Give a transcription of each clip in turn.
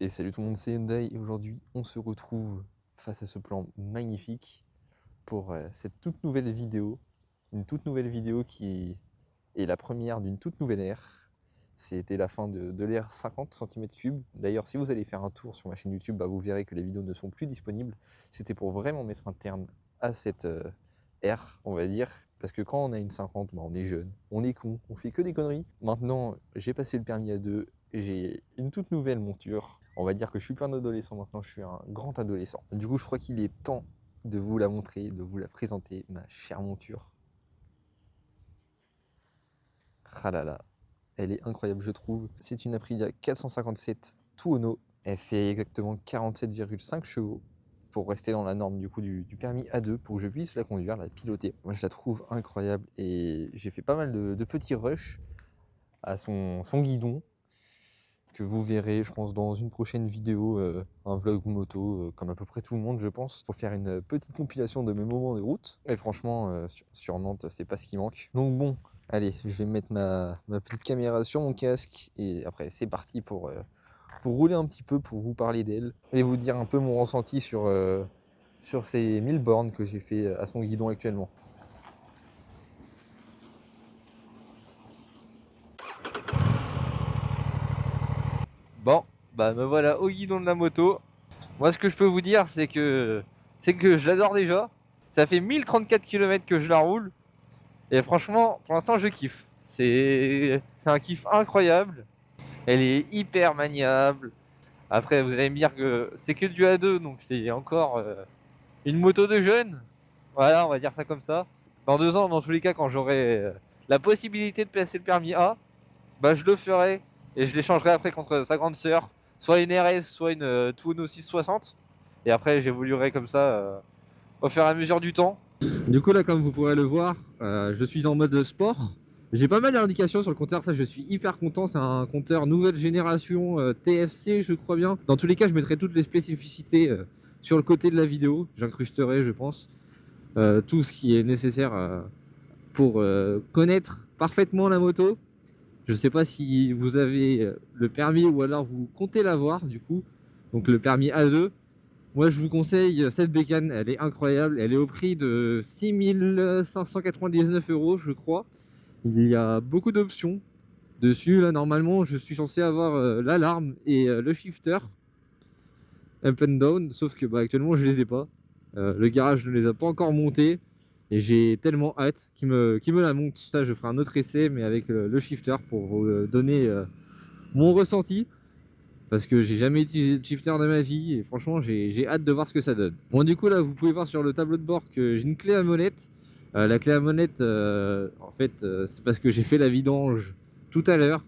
Et salut tout le monde, c'est Hyundai et aujourd'hui on se retrouve face à ce plan magnifique pour cette toute nouvelle vidéo. Une toute nouvelle vidéo qui est la première d'une toute nouvelle ère. C'était la fin de l'ère 50 cm3. D'ailleurs, si vous allez faire un tour sur ma chaîne YouTube, vous verrez que les vidéos ne sont plus disponibles. C'était pour vraiment mettre un terme à cette ère, on va dire. Parce que quand on a une 50, on est jeune, on est con, on fait que des conneries. Maintenant, j'ai passé le permis A2, j'ai une toute nouvelle monture. On va dire que je suis plus un adolescent maintenant, je suis un grand adolescent. Du coup, je crois qu'il est temps de vous la montrer, de vous la présenter, ma chère monture. Ah là là, elle est incroyable, je trouve. C'est une Aprilia 457 Tuono. Elle fait exactement 47,5 chevaux pour rester dans la norme du permis A2 pour que je puisse la conduire, la piloter. Moi, je la trouve incroyable et j'ai fait pas mal de petits rushs à son guidon que vous verrez, je pense, dans une prochaine vidéo, un vlog moto, comme à peu près tout le monde, je pense, pour faire une petite compilation de mes moments de route. Et franchement, sur Nantes, c'est pas ce qui manque. Donc bon, allez, je vais mettre ma petite caméra sur mon casque et après, c'est parti pour rouler un petit peu, pour vous parler d'elle et vous dire un peu mon ressenti sur ces 1000 bornes que j'ai fait à son guidon actuellement. Bon, me voilà au guidon de la moto. Moi, ce que je peux vous dire, c'est que je l'adore déjà. Ça fait 1034 km que je la roule. Et franchement, pour l'instant, je kiffe. C'est un kiff incroyable. Elle est hyper maniable. Après, vous allez me dire que c'est que du A2, donc c'est encore une moto de jeune. Voilà, on va dire ça comme ça. Dans 2 ans, dans tous les cas, quand j'aurai la possibilité de passer le permis A, je le ferai. Et je l'échangerai après contre sa grande sœur. Soit une RS, soit une Tuono 660. Et après, j'évoluerai comme ça au fur et à mesure du temps. Du coup, là, comme vous pourrez le voir, je suis en mode sport. J'ai pas mal d'indications sur le compteur, ça je suis hyper content. C'est un compteur nouvelle génération TFC, je crois bien. Dans tous les cas, je mettrai toutes les spécificités sur le côté de la vidéo. J'incrusterai, je pense, tout ce qui est nécessaire pour connaître parfaitement la moto. Je sais pas si vous avez le permis ou alors vous comptez l'avoir du coup. Donc le permis A2. Moi je vous conseille cette bécane, elle est incroyable. Elle est au prix de 6599 € je crois. Il y a beaucoup d'options dessus. Là normalement je suis censé avoir l'alarme et le shifter up and down. Sauf que actuellement je les ai pas. Le garage ne les a pas encore montés. Et j'ai tellement hâte qu'il me la monte. Ça, je ferai un autre essai, mais avec le shifter pour vous donner mon ressenti. Parce que j'ai jamais utilisé de shifter de ma vie et franchement, j'ai hâte de voir ce que ça donne. Bon, du coup, là, vous pouvez voir sur le tableau de bord que j'ai une clé à molette. La clé à molette, en fait, c'est parce que j'ai fait la vidange tout à l'heure.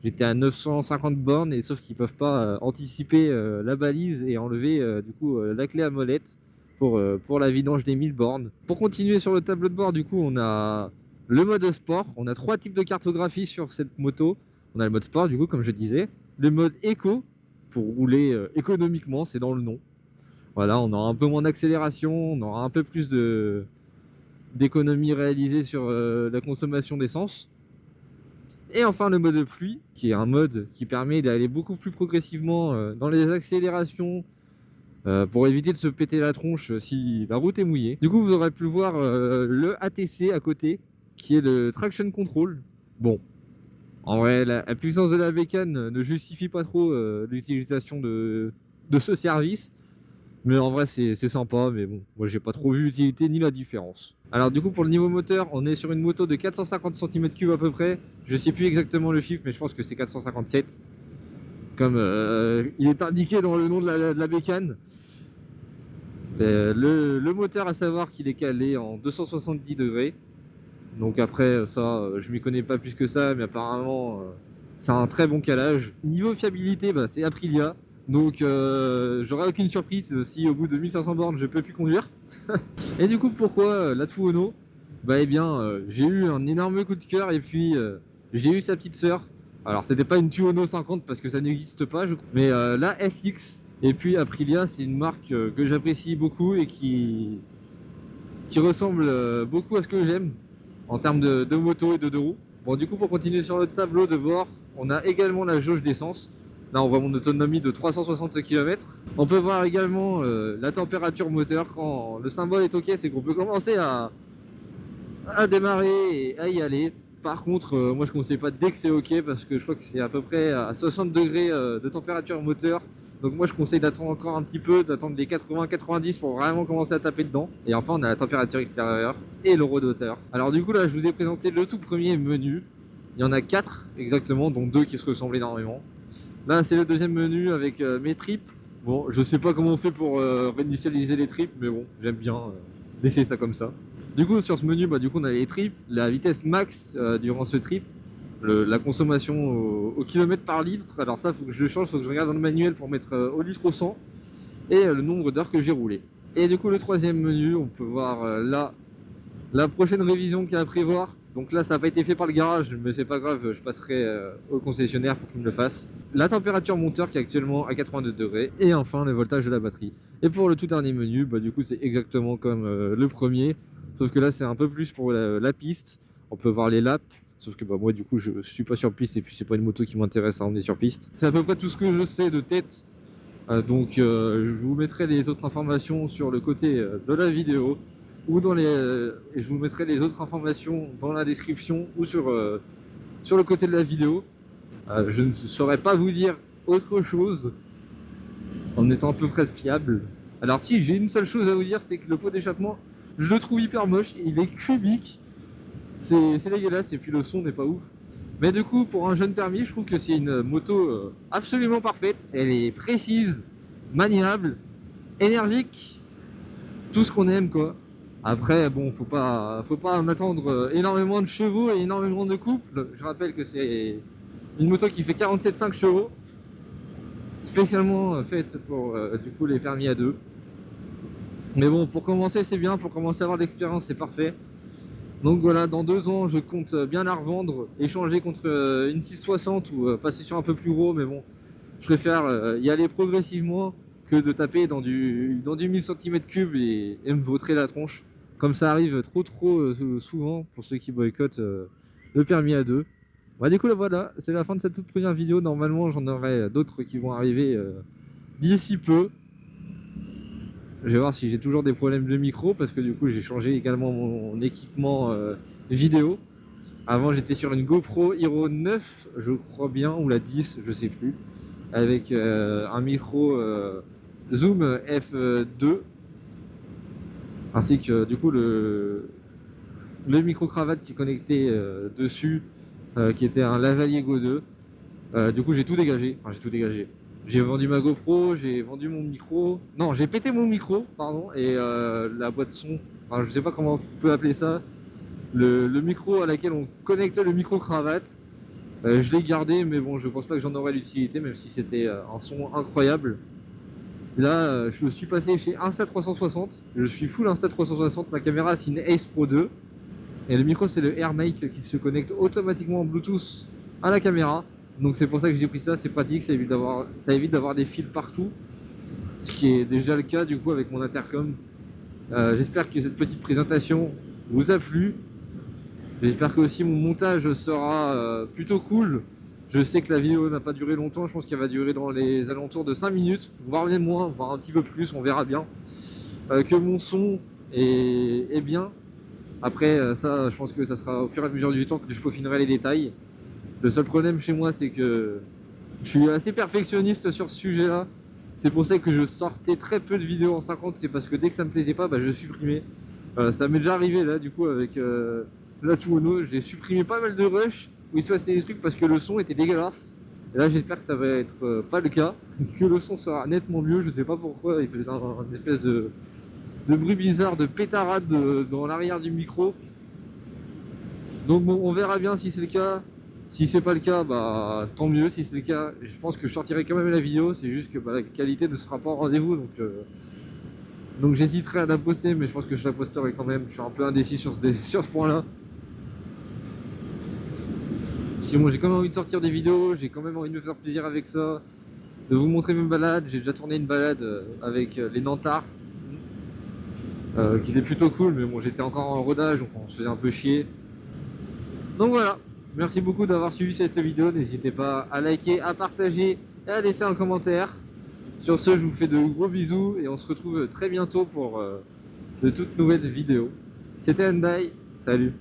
J'étais à 950 bornes et sauf qu'ils peuvent pas anticiper la balise et enlever du coup la clé à molette pour la vidange des 1000 bornes. Pour continuer sur le tableau de bord, du coup, on a le mode sport. On a 3 types de cartographie sur cette moto. On a le mode sport, du coup, comme je disais. Le mode éco, pour rouler économiquement, c'est dans le nom. Voilà, on aura un peu moins d'accélération, on aura un peu plus d'économie réalisée sur la consommation d'essence. Et enfin le mode pluie, qui est un mode qui permet d'aller beaucoup plus progressivement dans les accélérations pour éviter de se péter la tronche si la route est mouillée. Du coup, vous aurez pu voir le ATC à côté, qui est le Traction Control. Bon, en vrai, la puissance de la bécane ne justifie pas trop l'utilisation de ce service. Mais en vrai, c'est sympa, mais bon, moi j'ai pas trop vu l'utilité ni la différence. Alors du coup, pour le niveau moteur, on est sur une moto de 450 cm3 à peu près. Je sais plus exactement le chiffre, mais je pense que c'est 457. Comme il est indiqué dans le nom de la bécane. Le moteur, à savoir qu'il est calé en 270 degrés. Donc après ça, je m'y connais pas plus que ça, mais apparemment c'est un très bon calage. Niveau fiabilité, c'est Aprilia. Donc j'aurai aucune surprise si au bout de 1500 bornes je peux plus conduire. Et du coup, pourquoi la Tuono? Eh bien j'ai eu un énorme coup de cœur et puis j'ai eu sa petite sœur. Alors c'était pas une Tuono 50 parce que ça n'existe pas je crois, mais la SX. Et puis Aprilia, c'est une marque que j'apprécie beaucoup et qui ressemble beaucoup à ce que j'aime en termes de moto et de deux roues. Bon, du coup, pour continuer sur le tableau de bord, on a également la jauge d'essence. Là on voit mon autonomie de 360 km. On peut voir également la température moteur. Quand le symbole est ok, c'est qu'on peut commencer à démarrer et à y aller. Par contre, moi je conseille pas dès que c'est ok parce que je crois que c'est à peu près à 60 degrés de température moteur. Donc moi je conseille d'attendre encore un petit peu, d'attendre les 80-90 pour vraiment commencer à taper dedans. Et enfin on a la température extérieure et le rodoteur. Alors du coup là je vous ai présenté le tout premier menu. Il y en a 4 exactement, dont 2 qui se ressemblent énormément. Là c'est le deuxième menu avec mes tripes. Bon je sais pas comment on fait pour réinitialiser les tripes, mais bon j'aime bien laisser ça comme ça. Du coup sur ce menu, du coup on a les tripes, la vitesse max durant ce trip, la consommation au kilomètre par litre. Alors ça faut que je le change, faut que je regarde dans le manuel pour mettre au litre au 100 et le nombre d'heures que j'ai roulé. Et du coup le troisième menu, on peut voir là la prochaine révision qu'il y a à prévoir. Donc là ça n'a pas été fait par le garage, mais c'est pas grave, je passerai au concessionnaire pour qu'il me le fasse. La température monteur qui est actuellement à 82 degrés et enfin le voltage de la batterie. Et pour le tout dernier menu, du coup c'est exactement comme le premier, sauf que là c'est un peu plus pour la piste. On peut voir les laps, sauf que moi du coup je suis pas sur piste et puis c'est pas une moto qui m'intéresse à emmener sur piste. C'est à peu près tout ce que je sais de tête. Donc je vous mettrai les autres informations sur le côté de la vidéo ou dans les et je vous mettrai les autres informations dans la description ou sur le côté de la vidéo. Je ne saurais pas vous dire autre chose en étant à peu près fiable. Alors si, j'ai une seule chose à vous dire, c'est que le pot d'échappement, je le trouve hyper moche, il est cubique, c'est dégueulasse et puis le son n'est pas ouf. Mais du coup, pour un jeune permis, je trouve que c'est une moto absolument parfaite. Elle est précise, maniable, énergique, tout ce qu'on aime quoi. Après, bon, faut pas en attendre énormément de chevaux et énormément de couple. Je rappelle que c'est une moto qui fait 47,5 chevaux, spécialement faite pour du coup les permis à deux. Mais bon, pour commencer c'est bien, pour commencer à avoir de l'expérience c'est parfait. Donc voilà, dans 2 ans je compte bien la revendre, échanger contre une 660 ou passer sur un peu plus gros, mais bon, je préfère y aller progressivement que de taper dans du 1000 cm3 et me vautrer la tronche. Comme ça arrive trop souvent pour ceux qui boycottent le permis à deux. Du coup là voilà, c'est la fin de cette toute première vidéo. Normalement j'en aurai d'autres qui vont arriver d'ici peu. Je vais voir si j'ai toujours des problèmes de micro parce que du coup j'ai changé également mon équipement vidéo. Avant j'étais sur une GoPro Hero 9 je crois bien, ou la 10 je sais plus, avec un micro Zoom F2 ainsi que du coup le micro cravate qui est connecté dessus qui était un Lavalier Go 2. Du coup j'ai tout dégagé, j'ai vendu ma GoPro, j'ai vendu mon micro, non j'ai pété mon micro pardon, et la boîte son, je sais pas comment on peut appeler ça, le micro à laquelle on connecte le micro cravate. Je l'ai gardé, mais bon je pense pas que j'en aurais l'utilité, même si c'était un son incroyable. Là je suis passé chez Insta360, je suis full Insta360, ma caméra c'est une Ace Pro 2 et le micro c'est le AirMic qui se connecte automatiquement en Bluetooth à la caméra. Donc c'est pour ça que j'ai pris ça, c'est pratique, ça évite d'avoir des fils partout, ce qui est déjà le cas du coup avec mon intercom. J'espère que cette petite présentation vous a plu. J'espère que aussi mon montage sera plutôt cool. Je sais que la vidéo n'a pas duré longtemps, je pense qu'elle va durer dans les alentours de 5 minutes, voire même moins, voire un petit peu plus, on verra bien. Que mon son est bien. Après ça, je pense que ça sera au fur et à mesure du temps que je peaufinerai les détails. Le seul problème chez moi c'est que je suis assez perfectionniste sur ce sujet là. C'est pour ça que je sortais très peu de vidéos en 50, c'est parce que dès que ça me plaisait pas, je supprimais. Ça m'est déjà arrivé là du coup avec la Tuono, j'ai supprimé pas mal de rush où il se passait des trucs parce que le son était dégueulasse. Et là j'espère que ça va être pas le cas, que le son sera nettement mieux, je sais pas pourquoi, il faisait une espèce de bruit bizarre, de pétarade dans l'arrière du micro. Donc bon, on verra bien si c'est le cas. Si c'est pas le cas, tant mieux. Si c'est le cas, je pense que je sortirai quand même la vidéo. C'est juste que la qualité ne sera pas au rendez-vous, donc j'hésiterai à la poster, mais je pense que je la posterai quand même. Je suis un peu indécis sur ce point-là. Parce que moi j'ai quand même envie de sortir des vidéos, j'ai quand même envie de me faire plaisir avec ça, de vous montrer mes balades. J'ai déjà tourné une balade avec les Nantards, qui était plutôt cool, mais bon j'étais encore en rodage, donc on se faisait un peu chier. Donc voilà. Merci beaucoup d'avoir suivi cette vidéo, n'hésitez pas à liker, à partager et à laisser un commentaire. Sur ce, je vous fais de gros bisous et on se retrouve très bientôt pour de toutes nouvelles vidéos. C'était Hyundai, salut!